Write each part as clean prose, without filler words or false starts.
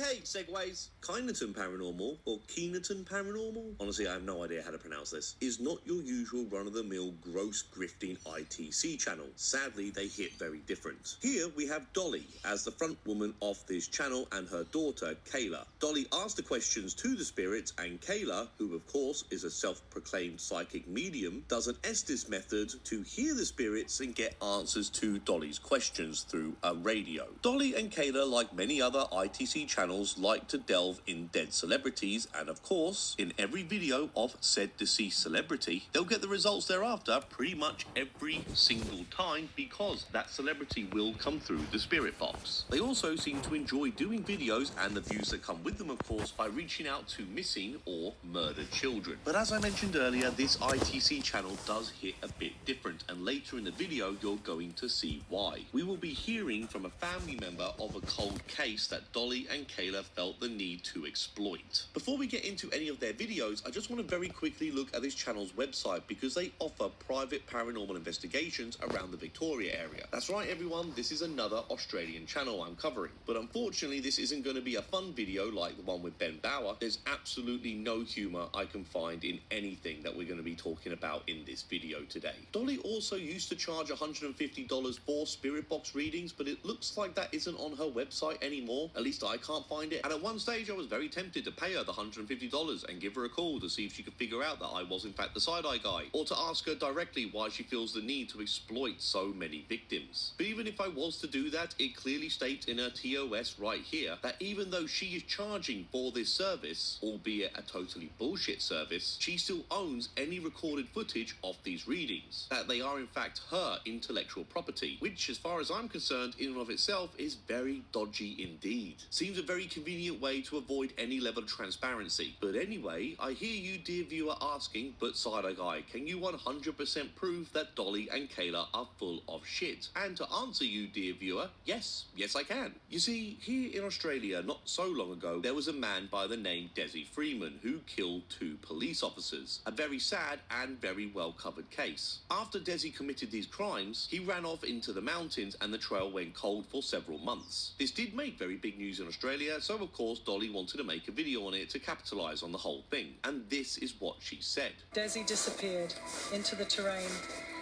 Hey, segues. Kyneton Paranormal, or Keenaton Paranormal, honestly I have no idea how to pronounce this, is not your usual run-of-the-mill gross grifting ITC channel. Sadly, they hit very different. Here we have Dolly as the front woman of this channel and her daughter, Kayla. Dolly asked the questions to the spirits, and Kayla, who of course is a self-proclaimed psychic medium, does an Estes method to hear the spirits and get answers to Dolly's questions through a radio. Dolly and Kayla, like many other ITC channels, like to delve in dead celebrities, and of course, in every video of said deceased celebrity, they'll get the results thereafter pretty much every single time, because that celebrity will come through the spirit box. They also seem to enjoy doing videos and the views that come with them, of course, by reaching out to missing or murdered children. But as I mentioned earlier, this ITC channel does hit a bit different, and later in the video you're going to see why. We will be hearing from a family member of a cold case that Dolly and Kayla felt the need to exploit. Before we get into any of their videos, I just want to very quickly look at this channel's website, because they offer private paranormal investigations around the Victoria area. That's right everyone, this is another Australian channel I'm covering. But unfortunately this isn't going to be a fun video like the one with Ben Bauer. There's absolutely no humour I can find in anything that we're going to be talking about in this video today. Dolly also used to charge $150 for spirit box readings, but it looks like that isn't on her website anymore. At least I can't find it. And at one stage I was very tempted to pay her the $150 and give her a call to see if she could figure out that I was in fact the side-eye guy, or to ask her directly why she feels the need to exploit so many victims. But even if I was to do that, it clearly states in her TOS right here that even though she is charging for this service, albeit a totally bullshit service, she still owns any recorded footage of these readings, that they are in fact her intellectual property, which as far as I'm concerned in and of itself is very dodgy indeed. Seems a very convenient way to avoid any level of transparency. But anyway, I hear you dear viewer asking, but side-eye guy, can you 100% prove that Dolly and Kayla are full of shit? And to answer you dear viewer, yes I can. You see, here in Australia not so long ago, there was a man by the name Desi Freeman who killed 2 police officers. A very sad and very well covered case. After Desi committed these crimes, he ran off into the mountains and the trail went cold for several months. This did make very big news in Australia, so of course Dolly wanted to make a video on it to capitalise on the whole thing. And this is what she said. Desi disappeared into the terrain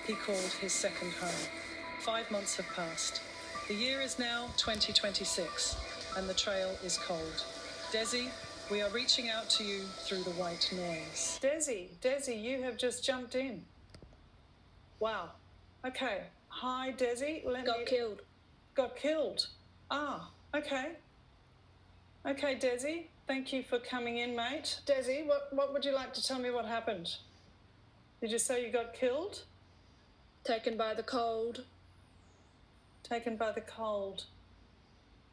he called his second home. 5 months have passed. The year is now 2026 and the trail is cold. Desi, we are reaching out to you through the white noise. Desi, you have just jumped in. Wow. Okay. Hi, Desi. Got killed. Ah, okay. Okay, Desi. Thank you for coming in, mate. Desi, what would you like to tell me what happened? Did you say you got killed? Taken by the cold. Taken by the cold.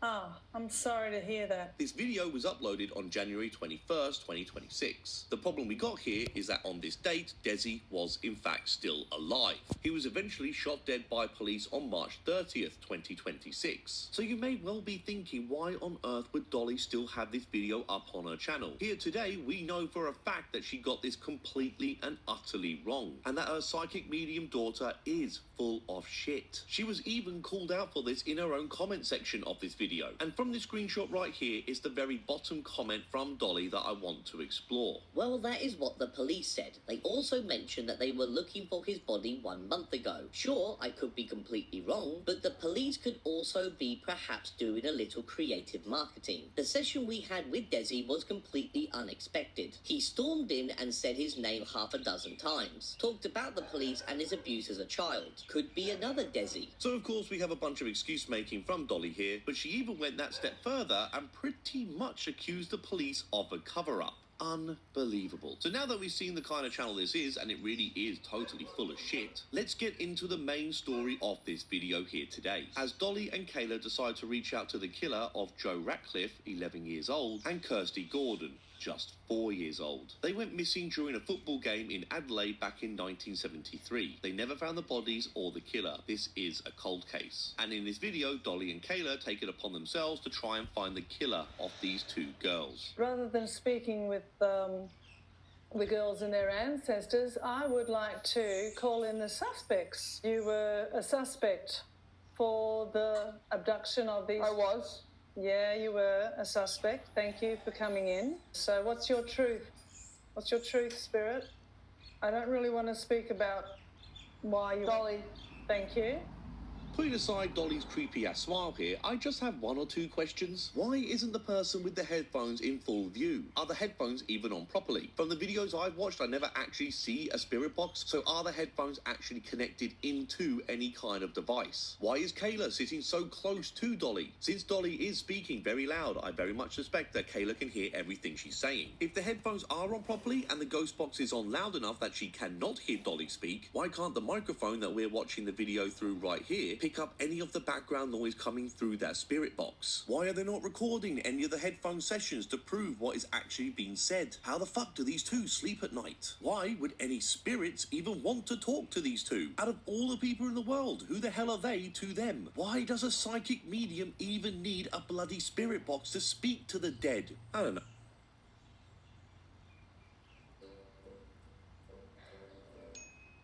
Ah, I'm sorry to hear that. This video was uploaded on January 21st, 2026. The problem we got here is that on this date, Desi was in fact still alive. He was eventually shot dead by police on March 30th, 2026. So you may well be thinking, why on earth would Dolly still have this video up on her channel? Here today, we know for a fact that she got this completely and utterly wrong, and that her psychic medium daughter is full of shit. She was even called out for this in her own comment section of this video. And from this screenshot right here is the very bottom comment from Dolly that I want to explore. Well, that is what the police said. They also mentioned that they were looking for his body 1 month ago. Sure, I could be completely wrong, but the police could also be perhaps doing a little creative marketing. The session we had with Desi was completely unexpected. He stormed in and said his name 6 times, talked about the police and his abuse as a child. Could be another Desi. So of course we have a bunch of excuse making from Dolly here, but she even went that step further and pretty much accused the police of a cover-up. Unbelievable. So now that we've seen the kind of channel this is, and it really is totally full of shit, let's get into the main story of this video here today. As Dolly and Kayla decide to reach out to the killer of Joe Ratcliffe, 11 years old, and Kirsty Gordon, just 4 years old. They went missing during a football game in Adelaide back in 1973. They never found the bodies or the killer. This is a cold case. And in this video, Dolly and Kayla take it upon themselves to try and find the killer of these 2 girls. Rather than speaking with the girls and their ancestors, I would like to call in the suspects. You were a suspect for the abduction of these... I was. Yeah, you were a suspect. Thank you for coming in. So what's your truth? What's your truth, Spirit? I don't really want to speak about why you... Dolly. Thank you. Putting aside Dolly's creepy-ass smile here, I just have one or two questions. Why isn't the person with the headphones in full view? Are the headphones even on properly? From the videos I've watched, I never actually see a spirit box, so are the headphones actually connected into any kind of device? Why is Kayla sitting so close to Dolly? Since Dolly is speaking very loud, I very much suspect that Kayla can hear everything she's saying. If the headphones are on properly and the ghost box is on loud enough that she cannot hear Dolly speak, why can't the microphone that we're watching the video through right here pick up any of the background noise coming through that spirit box? Why are they not recording any of the headphone sessions to prove what is actually being said? How the fuck do these two sleep at night? Why would any spirits even want to talk to these two? Out of all the people in the world, who the hell are they to them? Why does a psychic medium even need a bloody spirit box to speak to the dead? I don't know.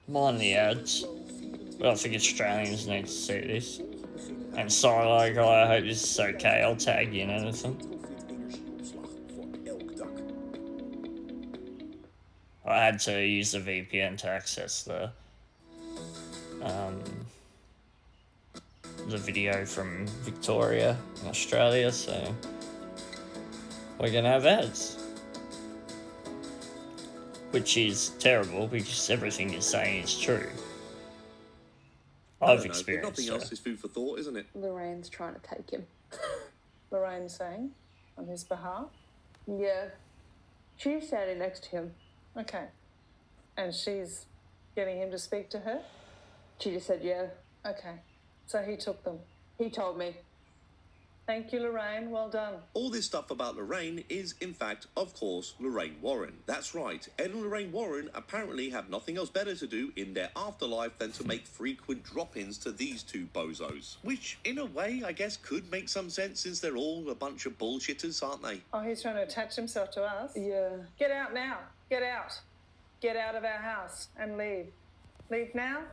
I'm on the edge. But I think Australians need to see this. And Silo guy, I hope this is okay. I'll tag you in anything. I had to use the VPN to access the video from Victoria in Australia, so we're gonna have ads. Which is terrible because everything you're saying is true. I've experienced nothing else is food for thought, isn't it? Lorraine's trying to take him. Lorraine saying on his behalf. Yeah. She's standing next to him. Okay. And she's getting him to speak to her? She just said yeah. Okay. So he took them. He told me. Thank you, Lorraine. Well done. All this stuff about Lorraine is, in fact, of course, Lorraine Warren. That's right. Ed and Lorraine Warren apparently have nothing else better to do in their afterlife than to make frequent drop-ins to these two bozos. Which, in a way, I guess could make some sense since they're all a bunch of bullshitters, aren't they? Oh, he's trying to attach himself to us? Yeah. Get out now. Get out. Get out of our house and leave. Leave now?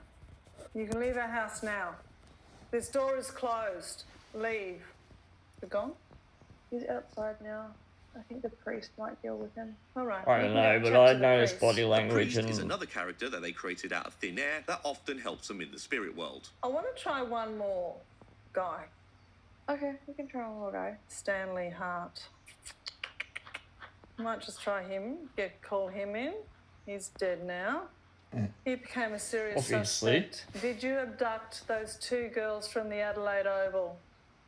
You can leave our house now. This door is closed. Leave. You're gone? He's outside now. I think the priest might deal with him. All right. I don't know, but I noticed body The language priest is and another character that they created out of thin air that often helps them in the spirit world. I want to try one more guy. Okay, we can try one more guy. Stanley Hart. Might just try him. Call him in. He's dead now. He became a serious Obviously. suspect. Did you abduct those two girls from the Adelaide Oval,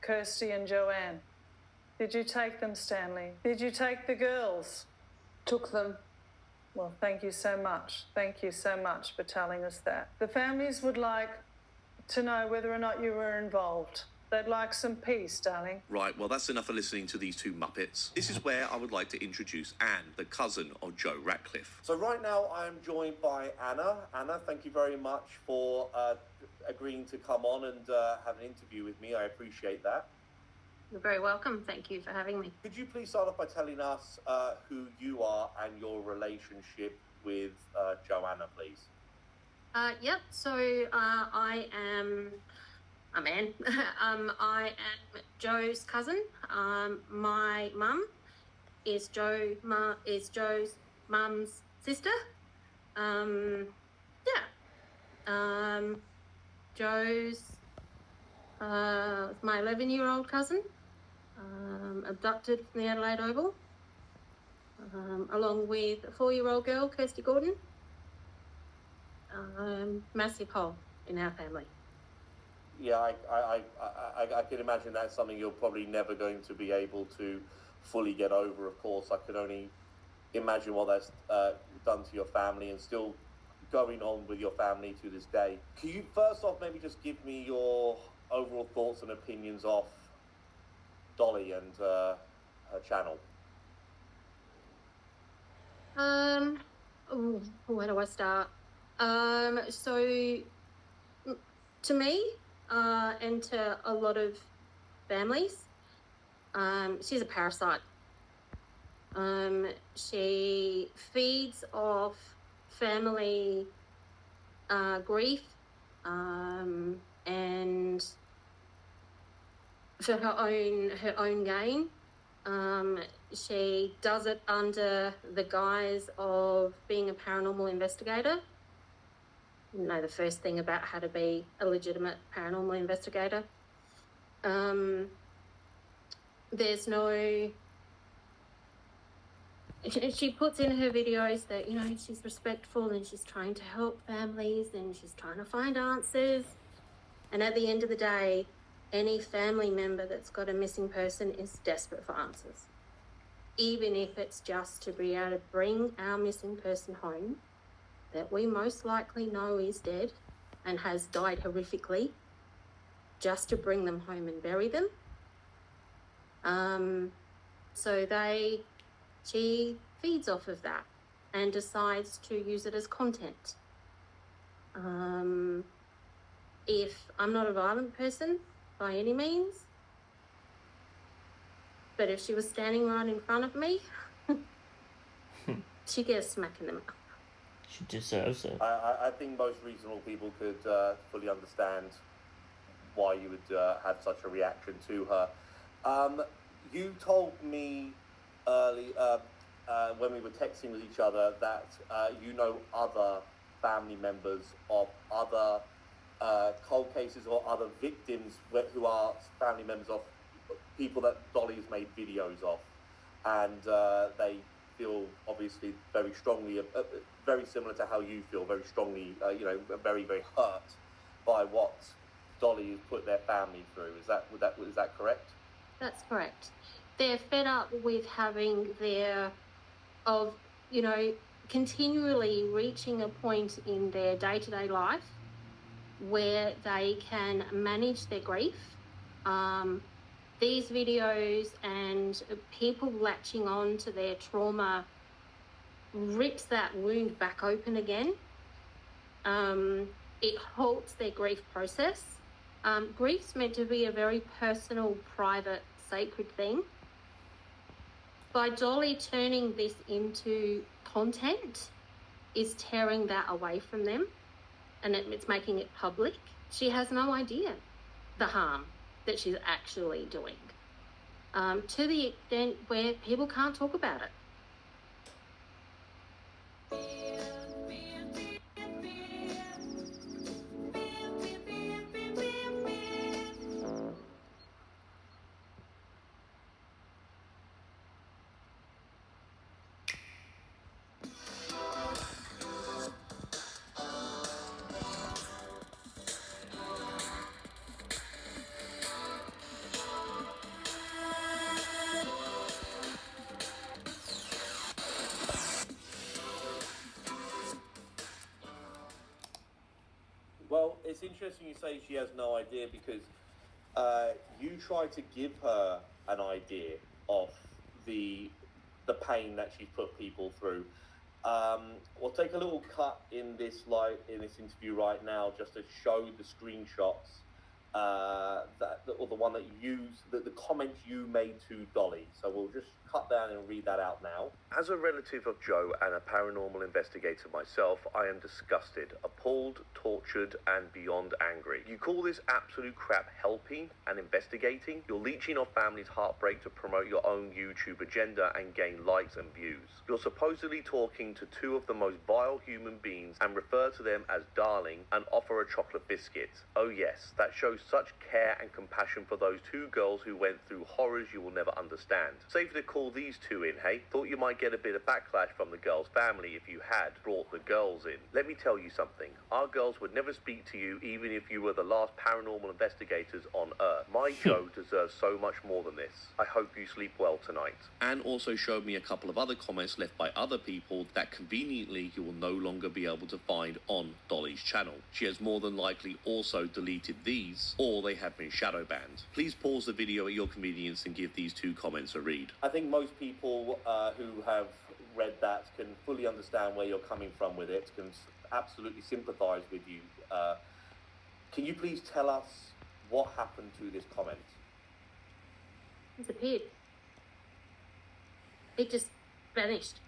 Kirsty and Joanne? Did you take them, Stanley? Did you take the girls? Took them. Well, thank you so much. Thank you so much for telling us that. The families would like to know whether or not you were involved. They'd like some peace, darling. Right, well, that's enough of listening to these two Muppets. This is where I would like to introduce Anne, the cousin of Joe Ratcliffe. So right now I am joined by Anna. Anna, thank you very much for agreeing to come on and have an interview with me. I appreciate that. You're very welcome. Thank you for having me. Could you please start off by telling us who you are and your relationship with Joanna, please? Yep. So I am a man. I am Joe's cousin. My mum is Joe's mum's sister. Joe's my 11-year-old cousin, abducted from the Adelaide Oval, along with a 4-year-old girl, Kirsty Gordon. Massive hole in our family. Yeah, I can imagine that's something you're probably never going to be able to fully get over, of course. I could only imagine what that's done to your family and still going on with your family to this day. Can you first off maybe just give me your overall thoughts and opinions of Dolly and her channel? Where do I start? So to me, and to a lot of families, she's a parasite. She feeds off family grief, and for her own gain. She does it under the guise of being a paranormal investigator. You know the first thing about how to be a legitimate paranormal investigator. There's no... She puts in her videos that, you know, she's respectful and she's trying to help families and she's trying to find answers. And at the end of the day, any family member that's got a missing person is desperate for answers. Even if it's just to be able to bring our missing person home that we most likely know is dead and has died horrifically, just to bring them home and bury them. She feeds off of that and decides to use it as content. If I'm not a violent person by any means, but if she was standing right in front of me, she'd get a smack in the mouth. She deserves it. I think most reasonable people could fully understand why you would have such a reaction to her. You told me early when we were texting with each other that you know other family members of other cold cases or other victims who are family members of people that Dolly's made videos of, and they feel obviously very strongly, very similar to how you feel, very strongly, very, very hurt by what Dolly has put their family through. Is that correct? That's correct. They're fed up with having continually reaching a point in their day-to-day life where they can manage their grief. These videos and people latching on to their trauma rips that wound back open again. It halts their grief process. Grief's meant to be a very personal, private, sacred thing. By Dolly turning this into content is tearing that away from them, and it's making it public. She has no idea the harm that she's actually doing, to the extent where people can't talk about it. Well, it's interesting you say she has no idea, because you try to give her an idea of the pain that she's put people through. We'll take a little cut in this interview right now just to show the screenshots or the one that you used, the comment you made to Dolly. So we'll just cut down and read that out now. As a relative of Joe and a paranormal investigator myself, I am disgusted, appalled, tortured, and beyond angry. You call this absolute crap helping and investigating? You're leeching off families' heartbreak to promote your own YouTube agenda and gain likes and views. You're supposedly talking to two of the most vile human beings and refer to them as darling and offer a chocolate biscuit. Oh yes, that shows such care and compassion for those two girls who went through horrors you will never understand. Safe to call these two in, hey? Thought you might get a bit of backlash from the girls' family if you had brought the girls in. Let me tell you something. Our girls would never speak to you even if you were the last paranormal investigators on Earth. My Joe deserves so much more than this. I hope you sleep well tonight. And also showed me a couple of other comments left by other people that conveniently you will no longer be able to find on Dolly's channel. She has more than likely also deleted these, or they have been shadow banned. Please pause the video at your convenience and give these two comments a read. I think most people who have read that can fully understand where you're coming from with it, can absolutely sympathise with you. Can you please tell us what happened to this comment? It disappeared. It just vanished.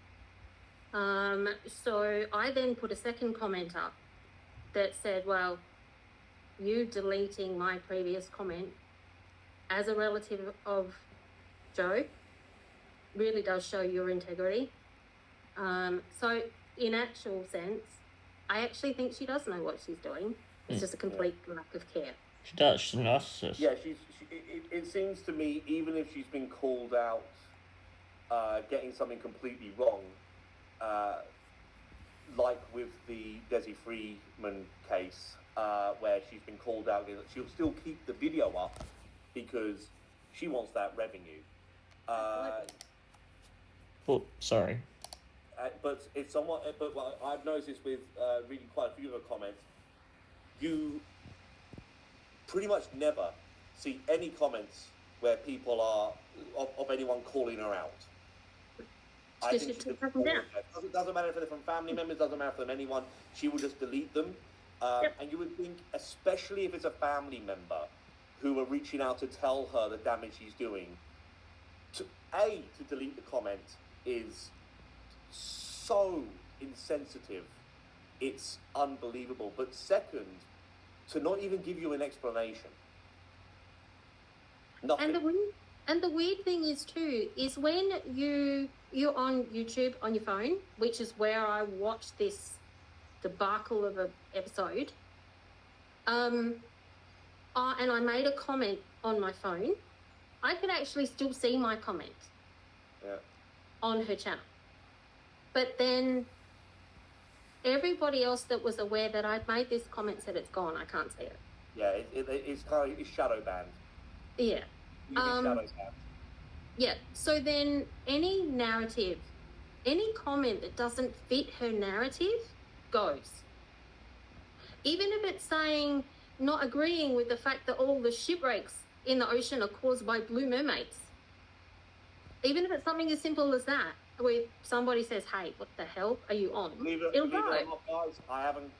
So I then put a second comment up that said, well, you deleting my previous comment as a relative of Joe, really does show your integrity. So in actual sense, I actually think she does know what she's doing. It's just a complete lack of care. She does. She's a narcissist. Yeah, it seems to me, even if she's been called out getting something completely wrong, like with the Desi Freeman case, where she's been called out, she'll still keep the video up because she wants that revenue. Oh, sorry. But if someone, well, I've noticed this with reading quite a few of her comments, you pretty much never see any comments where people are of anyone calling her out. I think she doesn't matter if they're from family members, doesn't matter if they're from anyone. She will just delete them. And you would think, especially if it's a family member who are reaching out to tell her the damage she's doing, to delete the comment is so insensitive. It's unbelievable. But second, to not even give you an explanation. Nothing. And the weird thing is too, is when you're on YouTube on your phone, which is where I watched this debacle of an episode, and I made a comment on my phone, I could actually still see my comment on her channel. But then everybody else that was aware that I'd made this comment said it's gone. I can't see it. Yeah, it's kind of shadow banned. Yeah. Shadow banned. Yeah. So then any narrative, any comment that doesn't fit her narrative goes. Even if it's saying not agreeing with the fact that all the shipwrecks in the ocean are caused by blue mermaids. Even if it's something as simple as that, where somebody says, "Hey, what the hell are you on?" It'll go. Guys, I haven't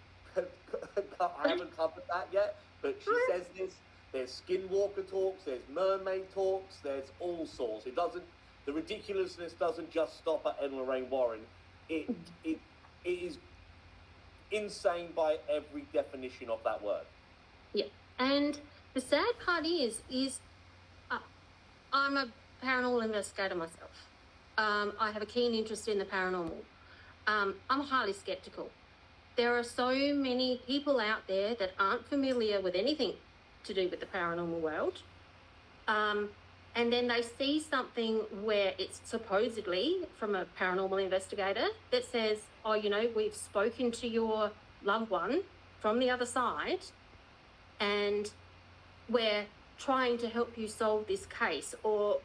covered that yet, but she says this. There's skinwalker talks, there's mermaid talks, there's all sorts. The ridiculousness doesn't just stop at Ed and Lorraine Warren. It is insane by every definition of that word. Yeah, and the sad part is I'm a paranormal investigator myself. I have a keen interest in the paranormal. I'm highly skeptical. There are so many people out there that aren't familiar with anything to do with the paranormal world. And then they see something where it's supposedly from a paranormal investigator that says, oh, we've spoken to your loved one from the other side and we're trying to help you solve this case, or,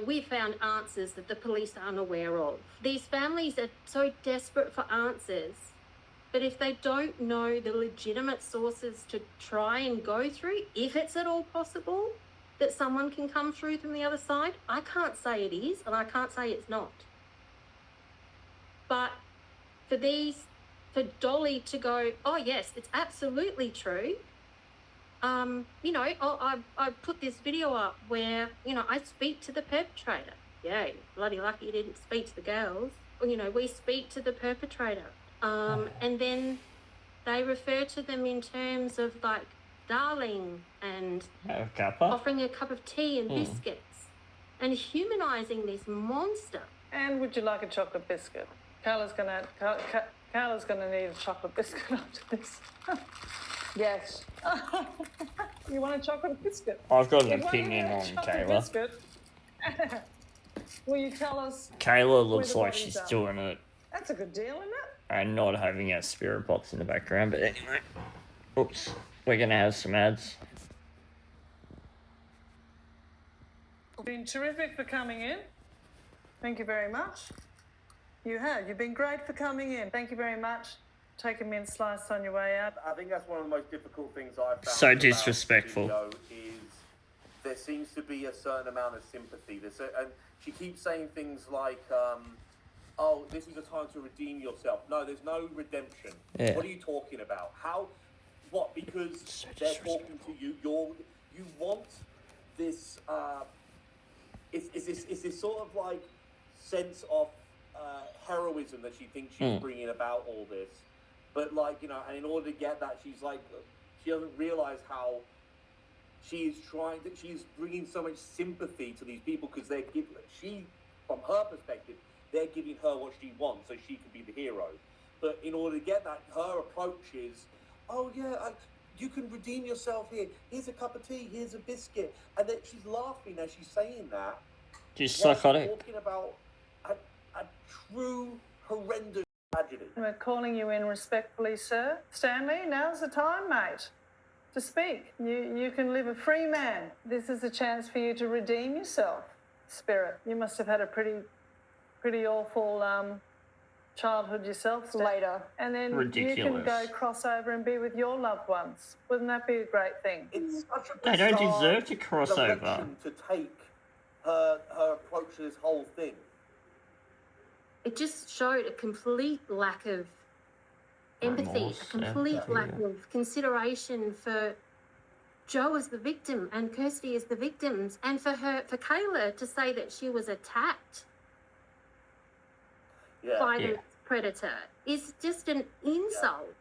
we found answers that the police aren't aware of. These families are so desperate for answers, but if they don't know the legitimate sources to try and go through, if it's at all possible that someone can come through from the other side, I can't say it is, and I can't say it's not. But for Dolly to go, oh yes, it's absolutely true. I put this video up where, I speak to the perpetrator. Yay, bloody lucky you didn't speak to the girls. We speak to the perpetrator. And then they refer to them in terms of like darling and offering a cup of tea and biscuits and humanizing this monster. And would you like a chocolate biscuit? Carla's gonna need a chocolate biscuit after this. Yes. You want a chocolate biscuit? I've got an opinion on Kayla. Will you tell us? Kayla looks like she's doing it. That's a good deal, isn't it? And not having a spirit box in the background, but anyway. Oops. We're going to have some ads. Been terrific for coming in. Thank you very much. You have. You've been great for coming in. Thank you very much. Take a mint slice on your way out. I think that's one of the most difficult things I've found. So disrespectful. Is there seems to be a certain amount of sympathy. And she keeps saying things like, oh, this is a time to redeem yourself. No, there's no redemption. Yeah. What are you talking about? How? What? Because so they're talking to you. You want this. It's this sort of like sense of heroism that she thinks she's bringing about all this. But and in order to get that, she's like, she doesn't realize how she's bringing so much sympathy to these people because from her perspective, they're giving her what she wants so she can be the hero. But in order to get that, her approach is, oh yeah, you can redeem yourself here. Here's a cup of tea. Here's a biscuit. And then she's laughing as she's saying that. She's psychotic. Talking about a true horrendous tragedy. We're calling you in respectfully, sir. Stanley, now's the time, mate, to speak. You can live a free man. This is a chance for you to redeem yourself. Spirit, you must have had a pretty awful childhood yourself, Stan. Later. And then Ridiculous. you can go cross over and be with your loved ones. Wouldn't that be a great thing? It's such a They don't bizarre deserve to cross over. direction to take her approach to this whole thing. It just showed a complete lack of empathy, Remorse, a complete empathy, lack yeah. of consideration for Joe as the victim and Kirsty as the victims, and for Kayla to say that she was attacked by the predator is just an insult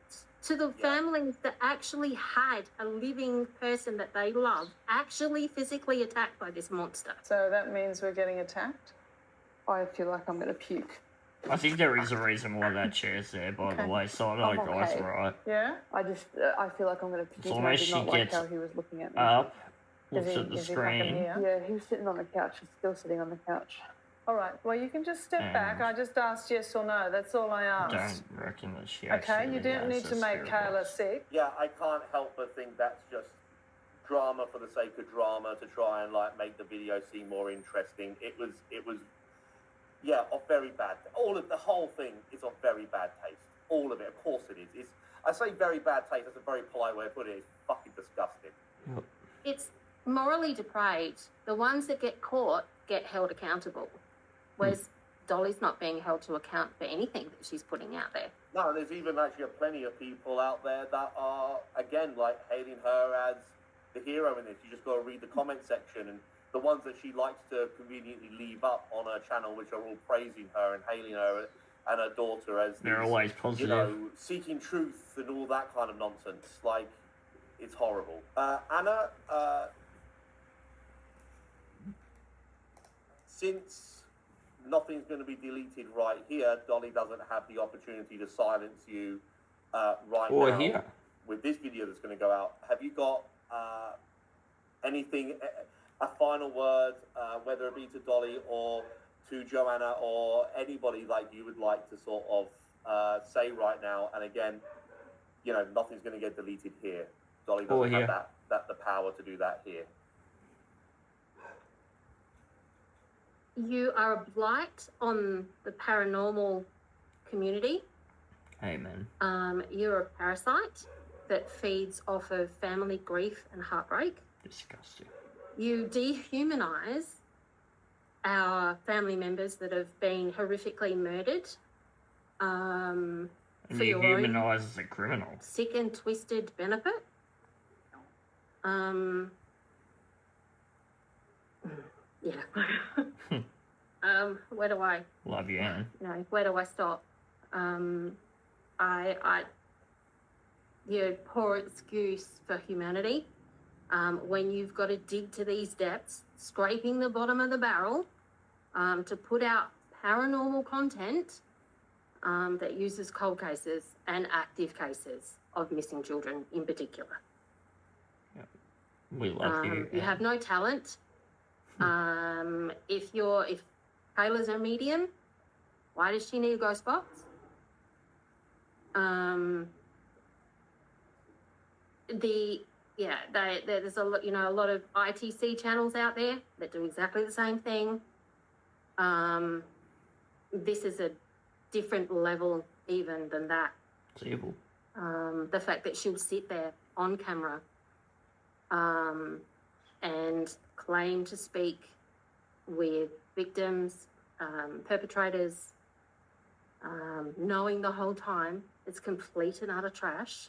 to the families that actually had a living person that they love actually physically attacked by this monster. So that means we're getting attacked? I feel like I'm going to puke. I think there is a reason why that chair's there, by the way, so I know guys okay. right. Yeah? I feel like I'm going to puke. So And I as did she not like gets how he was looking at me. Up, looks Is at the he fucking screen. here? Yeah, he was sitting on the couch. He's still sitting on the couch. All right, well, you can just step back. I just asked yes or no. That's all I I asked. don't reckon that she Okay, actually you didn't has need a to make spirit Kayla box. sick. Yeah, I can't help but think that's just drama for the sake of drama to try and make the video seem more interesting. It was of very bad. The whole thing is of very bad taste. All of it, of course it is. I say very bad taste. That's a very polite way of putting it. It's fucking disgusting. Yep. It's morally depraved. The ones that get caught get held accountable, whereas Dolly's not being held to account for anything that she's putting out there. No, there's even actually plenty of people out there that are, again, hailing her as the hero in this. You just got to read the comment section, and the ones that she likes to conveniently leave up on her channel, which are all praising her and hailing her and her daughter as They're always positive. seeking truth and all that kind of nonsense. It's horrible. Anna, since nothing's going to be deleted right here, Dolly doesn't have the opportunity to silence you Or now here. with this video that's going to go out. Have you got anything, a final word, whether it be to Dolly or to Joanna or anybody you would like to sort of say right now? And again, nothing's going to get deleted here. Dolly doesn't have the power to do that here. You are a blight on the paranormal community. Amen. You're a parasite that feeds off of family grief and heartbreak. Disgusting. You dehumanize our family members that have been horrifically murdered. And For you your own humanise the criminal. sick and twisted benefit. Where do I? Love you, Anne. Where do I stop? Poor excuse for humanity. When you've got to dig to these depths, scraping the bottom of the barrel, to put out paranormal content that uses cold cases and active cases of missing children in particular. Yep. We love you. You have no talent. If Kayla's a medium, why does she need a ghost box? There's a lot of ITC channels out there that do exactly the same thing. This is a different level even than that. It's evil. The fact that she'll sit there on camera and claim to speak with victims, perpetrators, knowing the whole time it's complete and utter trash,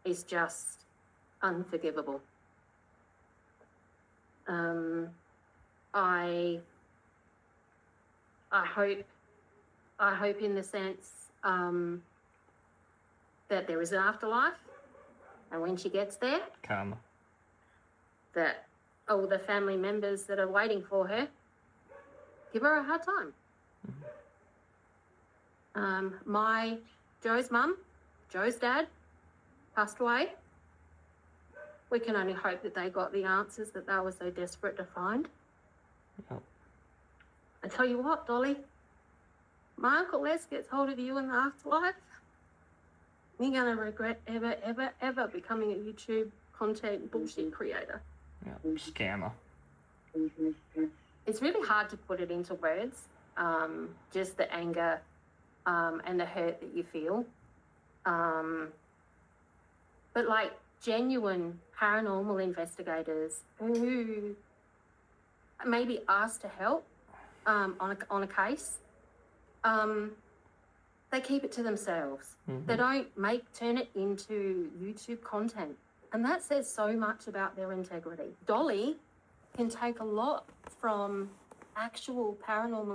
is just unforgivable. I hope in the sense that there is an afterlife, and when she gets there, Karma. that all the family members that are waiting for her give her a hard time. Joe's mum, Joe's dad passed away. We can only hope that they got the answers that they were so desperate to find. Yep. I tell you what, Dolly, my Uncle Les gets hold of you in the afterlife, you're going to regret ever, ever, ever becoming a YouTube content bullshit creator. Yep. Scammer. It's really hard to put it into words, just the anger and the hurt that you feel. But like genuine paranormal investigators who may be asked to help on a case, they keep it to themselves. Mm-hmm. They don't turn it into YouTube content. And that says so much about their integrity. Dolly can take a lot from actual paranormal